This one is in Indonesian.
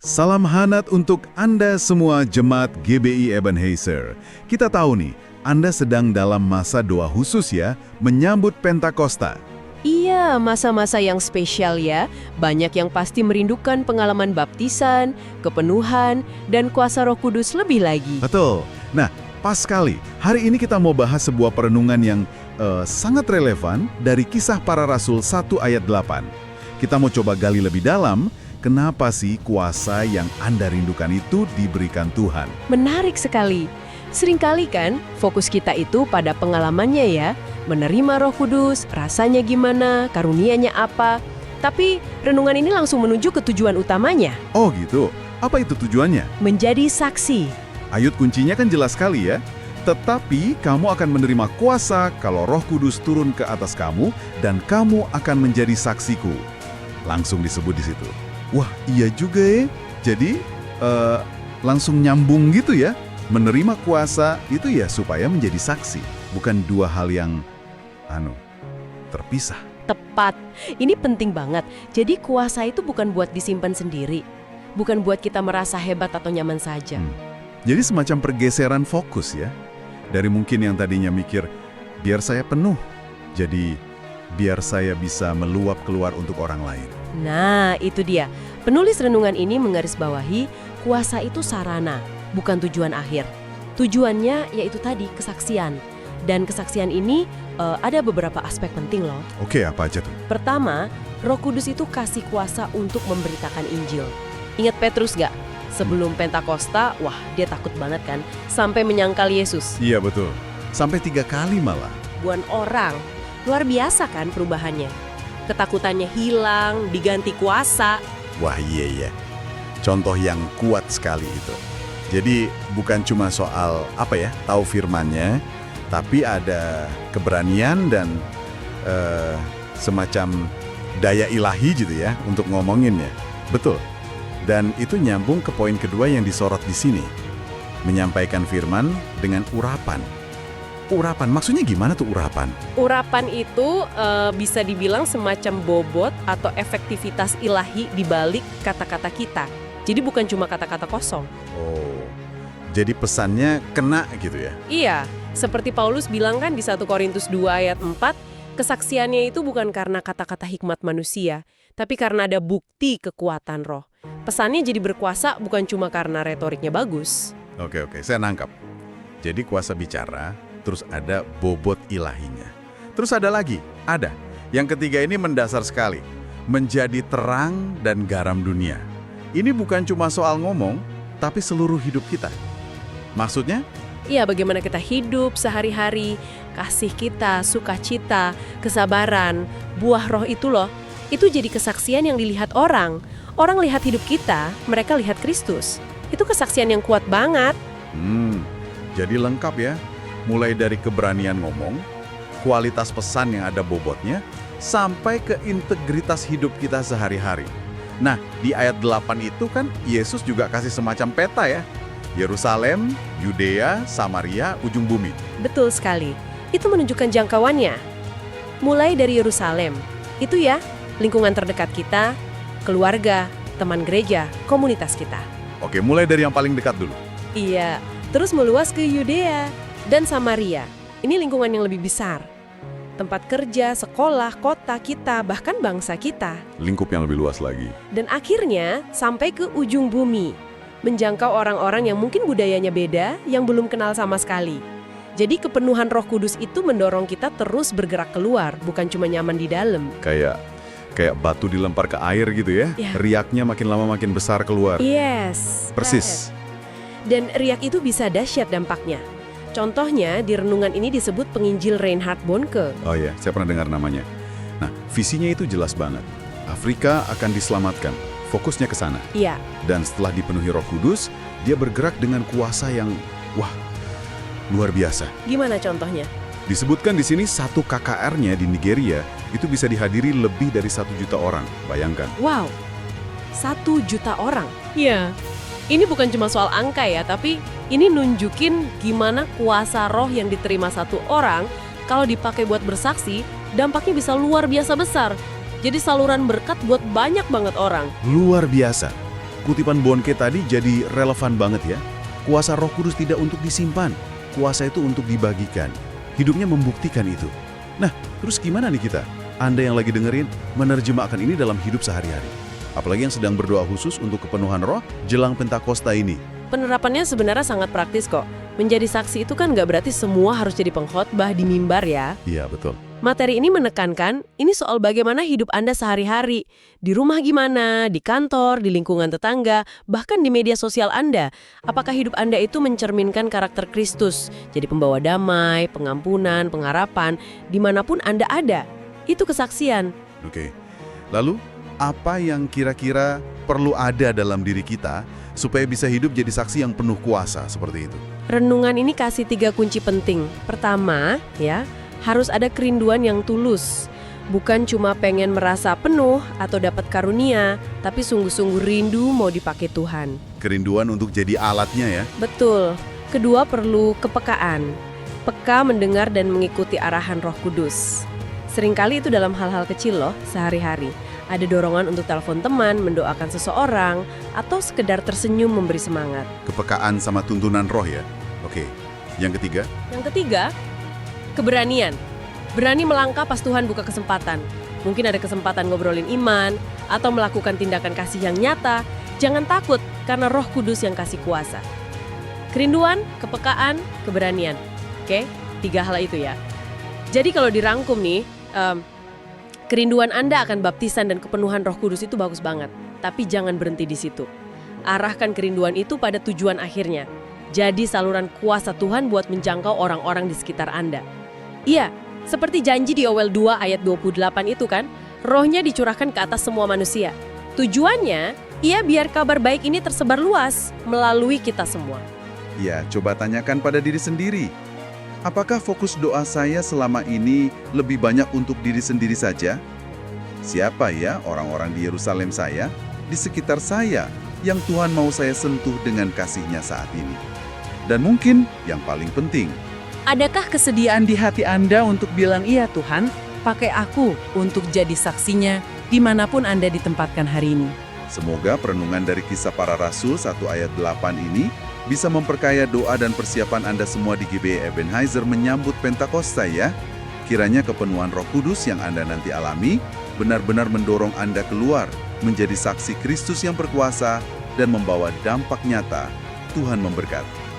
Salam hangat untuk Anda semua jemaat GBI Ebenezer. Kita tahu nih, Anda sedang dalam masa doa khusus ya, menyambut Pentakosta. Iya, masa-masa yang spesial ya. Banyak yang pasti merindukan pengalaman baptisan, kepenuhan, dan kuasa Roh Kudus lebih lagi. Betul. Nah, pas sekali. Hari ini kita mau bahas sebuah perenungan yang sangat relevan dari Kisah Para Rasul 1 ayat 8. Kita mau coba gali lebih dalam. Kenapa sih kuasa yang Anda rindukan itu diberikan Tuhan? Menarik sekali. Seringkali kan fokus kita itu pada pengalamannya ya. Menerima Roh Kudus, rasanya gimana, karunianya apa. Tapi renungan ini langsung menuju ke tujuan utamanya. Oh gitu. Apa itu tujuannya? Menjadi saksi. Ayat kuncinya kan jelas sekali ya. Tetapi kamu akan menerima kuasa kalau Roh Kudus turun ke atas kamu dan kamu akan menjadi saksiku. Langsung disebut di situ. Wah, iya juga ya. Jadi, langsung nyambung gitu ya. Menerima kuasa itu ya supaya menjadi saksi. Bukan dua hal yang, terpisah. Tepat. Ini penting banget. Jadi kuasa itu bukan buat disimpan sendiri. Bukan buat kita merasa hebat atau nyaman saja. Jadi semacam pergeseran fokus ya. Dari mungkin yang tadinya mikir, biar saya penuh. Jadi, biar saya bisa meluap keluar untuk orang lain. Nah, itu dia. Penulis renungan ini menggarisbawahi kuasa itu sarana, bukan tujuan akhir. Tujuannya yaitu tadi kesaksian. Dan kesaksian ini ada beberapa aspek penting loh. Oke, apa aja tuh? Pertama, Roh Kudus itu kasih kuasa untuk memberitakan Injil. Ingat Petrus gak? Sebelum Pentakosta, wah dia takut banget kan, sampai menyangkal Yesus. Iya betul. Sampai 3 kali malah. Ribuan orang. Luar biasa kan perubahannya. Ketakutannya hilang, diganti kuasa. Wah iya. Contoh yang kuat sekali itu. Jadi bukan cuma soal tahu firmannya, tapi ada keberanian dan semacam daya ilahi gitu ya untuk ngomonginnya. Betul. Dan itu nyambung ke poin kedua yang disorot di sini. Menyampaikan firman dengan urapan. Urapan, maksudnya gimana tuh urapan? Urapan itu bisa dibilang semacam bobot atau efektivitas ilahi di balik kata-kata kita. Jadi bukan cuma kata-kata kosong. Oh, jadi pesannya kena gitu ya? Iya, seperti Paulus bilang kan di 1 Korintus 2 ayat 4, kesaksiannya itu bukan karena kata-kata hikmat manusia, tapi karena ada bukti kekuatan roh. Pesannya jadi berkuasa bukan cuma karena retoriknya bagus. Oke, saya nangkap. Jadi kuasa bicara, terus ada bobot ilahinya. Terus ada lagi, Yang ketiga ini mendasar sekali. Menjadi terang dan garam dunia. Ini bukan cuma soal ngomong, tapi seluruh hidup kita. Maksudnya? Iya, bagaimana kita hidup sehari-hari, kasih kita, sukacita, kesabaran, buah roh itu loh. Itu jadi kesaksian yang dilihat orang. Orang lihat hidup kita, mereka lihat Kristus. Itu kesaksian yang kuat banget. Jadi lengkap ya. Mulai dari keberanian ngomong, kualitas pesan yang ada bobotnya, sampai ke integritas hidup kita sehari-hari. Nah, di ayat 8 itu kan Yesus juga kasih semacam peta ya. Yerusalem, Yudea, Samaria, ujung bumi. Betul sekali. Itu menunjukkan jangkauannya. Mulai dari Yerusalem. Itu ya, lingkungan terdekat kita, keluarga, teman gereja, komunitas kita. Oke, mulai dari yang paling dekat dulu. Iya, terus meluas ke Yudea dan Samaria. Ini lingkungan yang lebih besar. Tempat kerja, sekolah, kota kita, bahkan bangsa kita. Lingkup yang lebih luas lagi. Dan akhirnya sampai ke ujung bumi. Menjangkau orang-orang yang mungkin budayanya beda, yang belum kenal sama sekali. Jadi kepenuhan Roh Kudus itu mendorong kita terus bergerak keluar, bukan cuma nyaman di dalam. Kayak batu dilempar ke air gitu ya. Riaknya makin lama makin besar keluar. Yes. Persis. Dan riak itu bisa dahsyat dampaknya. Contohnya, di renungan ini disebut penginjil Reinhard Bonnke. Oh iya, saya pernah dengar namanya. Nah, visinya itu jelas banget. Afrika akan diselamatkan. Fokusnya ke sana. Iya. Dan setelah dipenuhi Roh Kudus, dia bergerak dengan kuasa yang, luar biasa. Gimana contohnya? Disebutkan di sini 1 KKR-nya di Nigeria itu bisa dihadiri lebih dari 1 juta orang. Bayangkan. Wow, 1 juta orang? Iya. Ini bukan cuma soal angka ya, tapi ini nunjukin gimana kuasa roh yang diterima satu orang, kalau dipakai buat bersaksi, dampaknya bisa luar biasa besar. Jadi saluran berkat buat banyak banget orang. Luar biasa. Kutipan Bonke tadi jadi relevan banget ya. Kuasa Roh Kudus tidak untuk disimpan, kuasa itu untuk dibagikan. Hidupnya membuktikan itu. Nah, terus gimana nih kita? Anda yang lagi dengerin, menerjemahkan ini dalam hidup sehari-hari. Apalagi yang sedang berdoa khusus untuk kepenuhan roh jelang Pentakosta ini. Penerapannya sebenarnya sangat praktis kok. Menjadi saksi itu kan nggak berarti semua harus jadi pengkhotbah di mimbar ya. Iya, betul. Materi ini menekankan, ini soal bagaimana hidup Anda sehari-hari. Di rumah gimana, di kantor, di lingkungan tetangga, bahkan di media sosial Anda. Apakah hidup Anda itu mencerminkan karakter Kristus? Jadi pembawa damai, pengampunan, pengharapan, dimanapun Anda ada. Itu kesaksian. Oke. Lalu, apa yang kira-kira perlu ada dalam diri kita supaya bisa hidup jadi saksi yang penuh kuasa seperti itu? Renungan ini kasih 3 kunci penting. Pertama, ya, harus ada kerinduan yang tulus. Bukan cuma pengen merasa penuh atau dapat karunia, tapi sungguh-sungguh rindu mau dipakai Tuhan. Kerinduan untuk jadi alatnya ya? Betul. Kedua, perlu kepekaan. Peka mendengar dan mengikuti arahan Roh Kudus. Seringkali itu dalam hal-hal kecil loh, sehari-hari. Ada dorongan untuk telepon teman, mendoakan seseorang, atau sekedar tersenyum memberi semangat. Kepekaan sama tuntunan roh ya? Oke. Yang ketiga? Yang ketiga, keberanian. Berani melangkah pas Tuhan buka kesempatan. Mungkin ada kesempatan ngobrolin iman, atau melakukan tindakan kasih yang nyata. Jangan takut, karena Roh Kudus yang kasih kuasa. Kerinduan, kepekaan, keberanian. Oke, 3 hal itu ya. Jadi kalau dirangkum nih, kerinduan Anda akan baptisan dan kepenuhan Roh Kudus itu bagus banget. Tapi jangan berhenti di situ. Arahkan kerinduan itu pada tujuan akhirnya. Jadi saluran kuasa Tuhan buat menjangkau orang-orang di sekitar Anda. Iya, seperti janji di Yoel 2 ayat 28 itu kan, rohnya dicurahkan ke atas semua manusia. Tujuannya, biar kabar baik ini tersebar luas melalui kita semua. Ya, coba tanyakan pada diri sendiri. Apakah fokus doa saya selama ini lebih banyak untuk diri sendiri saja? Siapa ya orang-orang di Yerusalem saya, di sekitar saya, yang Tuhan mau saya sentuh dengan kasih-Nya saat ini? Dan mungkin yang paling penting, adakah kesediaan di hati Anda untuk bilang, iya Tuhan, pakai aku untuk jadi saksinya dimanapun Anda ditempatkan hari ini? semoga perenungan dari Kisah Para Rasul 1 ayat 8 ini bisa memperkaya doa dan persiapan Anda semua di GBI Ebenezer menyambut Pentakosta ya. Kiranya kepenuhan Roh Kudus yang Anda nanti alami benar-benar mendorong Anda keluar menjadi saksi Kristus yang berkuasa dan membawa dampak nyata. Tuhan memberkati.